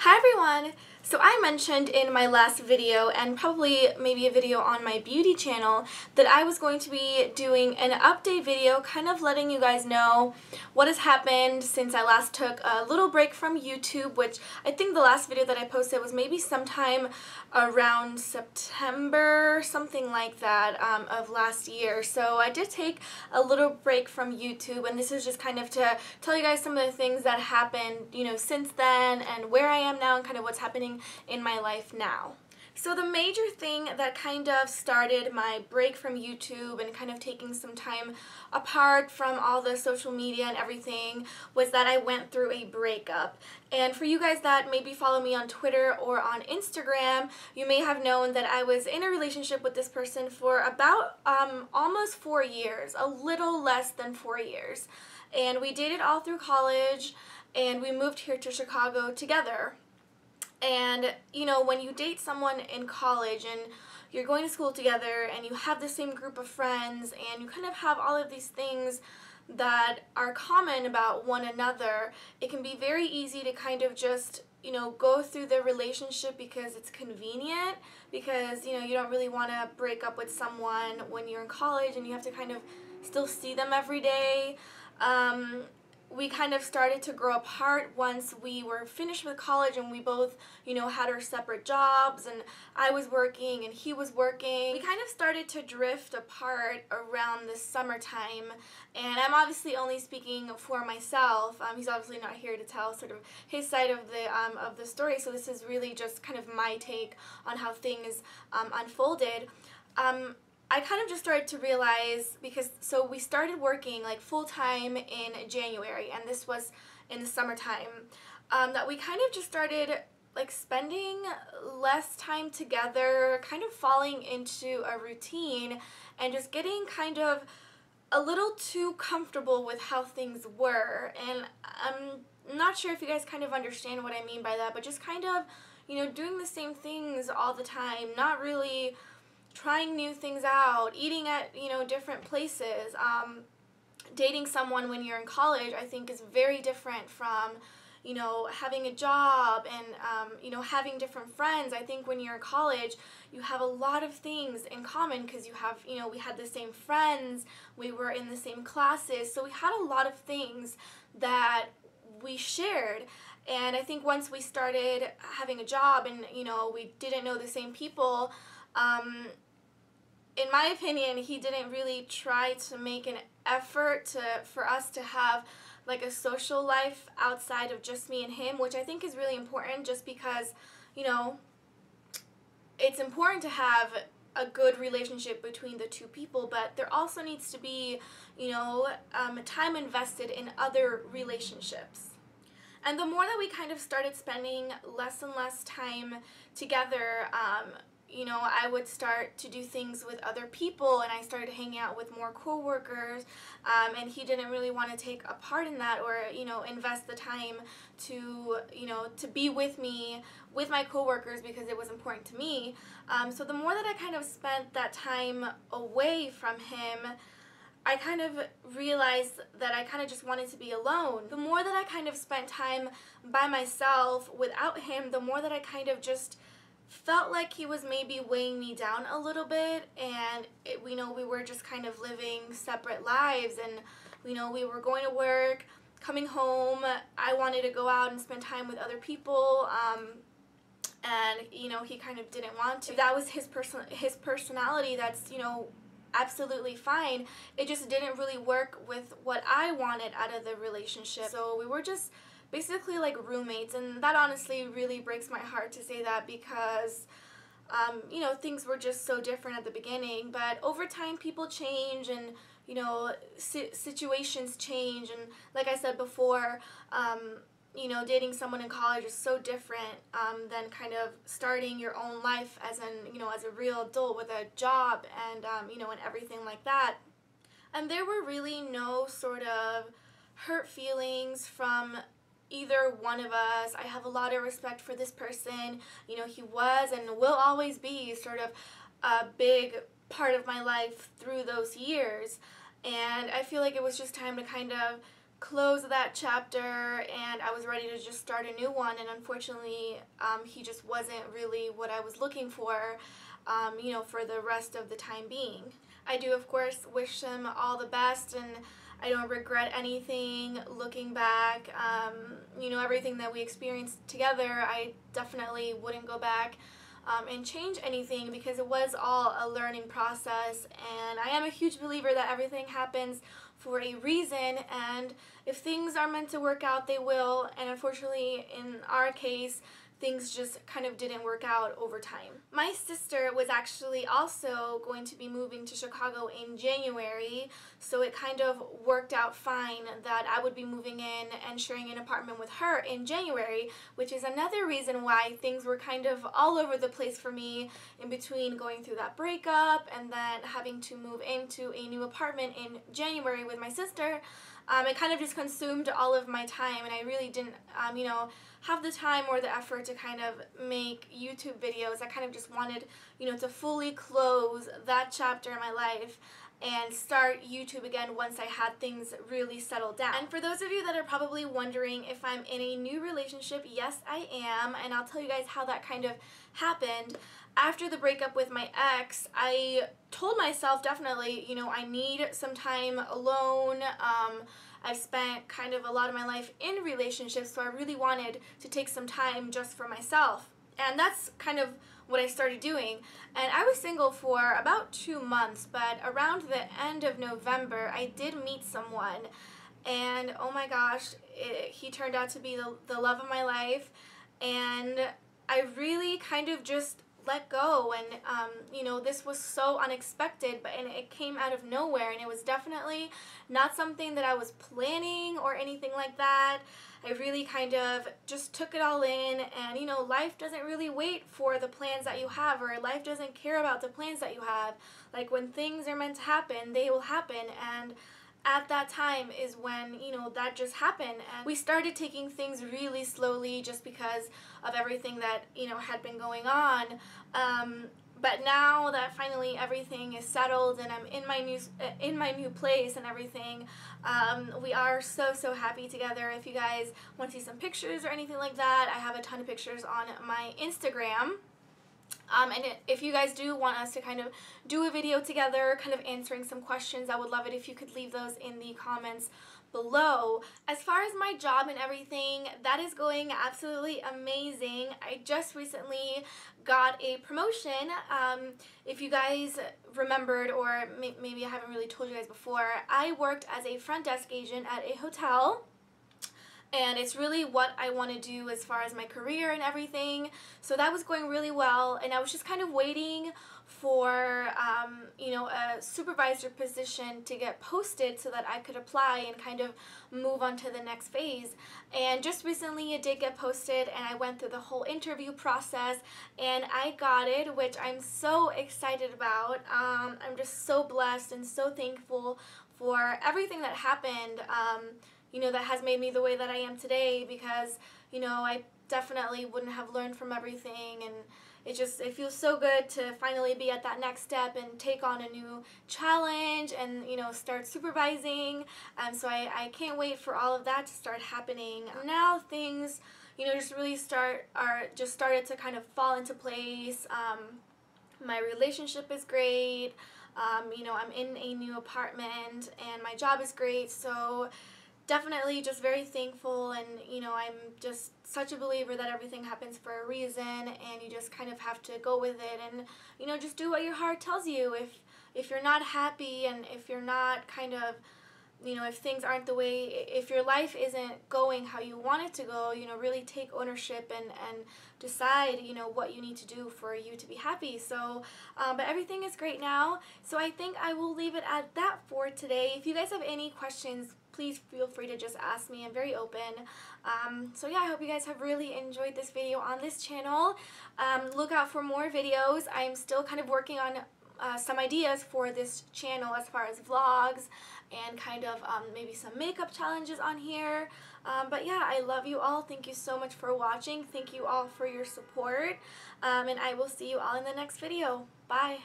Hi everyone! So I mentioned in my last video, and probably maybe a video on my beauty channel, that I was going to be doing an update video kind of letting you guys know what has happened since I last took a little break from YouTube, which I think the last video that I posted was maybe sometime around September, something like that, of last year. So I did take a little break from YouTube, and this is just kind of to tell you guys some of the things that happened, since then, and where I am now, and kind of what's happening in my life now. So the major thing that kind of started my break from YouTube and kind of taking some time apart from all the social media and everything was that I went through a breakup. And for you guys that maybe follow me on Twitter or on Instagram, you may have known that I was in a relationship with this person for about almost 4 years, a little less than 4 years. And we dated all through college, and we moved here to Chicago together. And, when you date someone in college and you're going to school together and you have the same group of friends and you kind of have all of these things that are common about one another, it can be very easy to kind of just, go through the relationship because it's convenient, because, you don't really want to break up with someone when you're in college and you have to kind of still see them every day. We kind of started to grow apart once we were finished with college, and we both, had our separate jobs, and I was working and he was working. We kind of started to drift apart around the summertime, and I'm obviously only speaking for myself. He's obviously not here to tell sort of his side of the story, so this is really just kind of my take on how things unfolded. I kind of just started to realize, so we started working like full-time in January, and this was in the summertime, that we kind of just started like spending less time together, kind of falling into a routine and just getting kind of a little too comfortable with how things were. And I'm not sure if you guys kind of understand what I mean by that, but just kind of, doing the same things all the time, not really trying new things out, eating at, different places. Dating someone when you're in college, I think, is very different from, having a job and, having different friends. I think when you're in college, you have a lot of things in common because you have, we had the same friends, we were in the same classes, so we had a lot of things that we shared. And I think once we started having a job and, we didn't know the same people, in my opinion, he didn't really try to make an effort for us to have like a social life outside of just me and him, which I think is really important, just because, it's important to have a good relationship between the two people, but there also needs to be, time invested in other relationships. And the more that we kind of started spending less and less time together, I would start to do things with other people, and I started hanging out with more coworkers, and he didn't really want to take a part in that or, invest the time to, to be with me, with my coworkers, because it was important to me. So the more that I kind of spent that time away from him, I kind of realized that I kind of just wanted to be alone. The more that I kind of spent time by myself without him, the more that I kind of just felt like he was maybe weighing me down a little bit, and we were just kind of living separate lives, and we were going to work, coming home, I wanted to go out and spend time with other people, and he kind of didn't want to. That was his personality. That's absolutely fine. It just didn't really work with what I wanted out of the relationship. So we were just basically like roommates, and that honestly really breaks my heart to say that, because things were just so different at the beginning. But over time, people change, and situations change, and like I said before, dating someone in college is so different than kind of starting your own life as as a real adult with a job and and everything like that. And there were really no sort of hurt feelings from either one of us. I have a lot of respect for this person. He was and will always be sort of a big part of my life through those years. And I feel like it was just time to kind of close that chapter, and I was ready to just start a new one. And unfortunately, he just wasn't really what I was looking for, you know, for the rest of the time being. I do, of course, wish him all the best, and I don't regret anything looking back. You know, everything that we experienced together, I definitely wouldn't go back and change anything, because it was all a learning process, and I am a huge believer that everything happens for a reason, and if things are meant to work out, they will. And unfortunately, in our case, things just kind of didn't work out over time. My sister was actually also going to be moving to Chicago in January, so it kind of worked out fine that I would be moving in and sharing an apartment with her in January, which is another reason why things were kind of all over the place for me in between going through that breakup and then having to move into a new apartment in January with my sister. It kind of just consumed all of my time, and I really didn't, you know, have the time or the effort to kind of make YouTube videos. I kind of just wanted, you know, to fully close that chapter in my life and start YouTube again once I had things really settled down. And for those of you that are probably wondering if I'm in a new relationship, yes, I am, and I'll tell you guys how that kind of happened. After the breakup with my ex, I told myself definitely, you know, I need some time alone. I've spent kind of a lot of my life in relationships, so I really wanted to take some time just for myself. And that's kind of what I started doing. And I was single for about 2 months, but around the end of November, I did meet someone. And oh my gosh, he turned out to be the love of my life. And I really kind of just let go, and you know, this was so unexpected, and it came out of nowhere, and it was definitely not something that I was planning or anything like that. I really kind of just took it all in, and you know, life doesn't really wait for the plans that you have, or life doesn't care about the plans that you have. Like, when things are meant to happen, they will happen, and at that time is when, you know, that just happened, and we started taking things really slowly just because of everything that, you know, had been going on. But now that finally everything is settled and I'm in my new place and everything, we are so happy together. If you guys want to see some pictures or anything like that, I have a ton of pictures on my Instagram. And if you guys do want us to kind of do a video together, kind of answering some questions, I would love it if you could leave those in the comments below. As far as my job and everything, that is going absolutely amazing. I just recently got a promotion. If you guys remembered, or maybe I haven't really told you guys before, I worked as a front desk agent at a hotel. And it's really what I want to do as far as my career and everything. So that was going really well, and I was just kind of waiting for, you know, a supervisor position to get posted so that I could apply and kind of move on to the next phase. And just recently it did get posted, and I went through the whole interview process, and I got it, which I'm so excited about. I'm just so blessed and so thankful for everything that happened, you know, that has made me the way that I am today, because, you know, I definitely wouldn't have learned from everything, and it feels so good to finally be at that next step and take on a new challenge and, you know, start supervising. So I can't wait for all of that to start happening. Now things, you know, just really started to kind of fall into place. My relationship is great. You know, I'm in a new apartment, and my job is great, so definitely just very thankful. And you know, I'm just such a believer that everything happens for a reason, and you just kind of have to go with it, and you know, just do what your heart tells you. If you're not happy, and if you're not kind of, you know, if things aren't the way, if your life isn't going how you want it to go, you know, really take ownership and decide, you know, what you need to do for you to be happy. So, but everything is great now. So I think I will leave it at that for today. If you guys have any questions, please feel free to just ask me. I'm very open. So yeah, I hope you guys have really enjoyed this video on this channel. Look out for more videos. I'm still kind of working on some ideas for this channel as far as vlogs and kind of maybe some makeup challenges on here. But yeah, I love you all. Thank you so much for watching. Thank you all for your support. And I will see you all in the next video. Bye.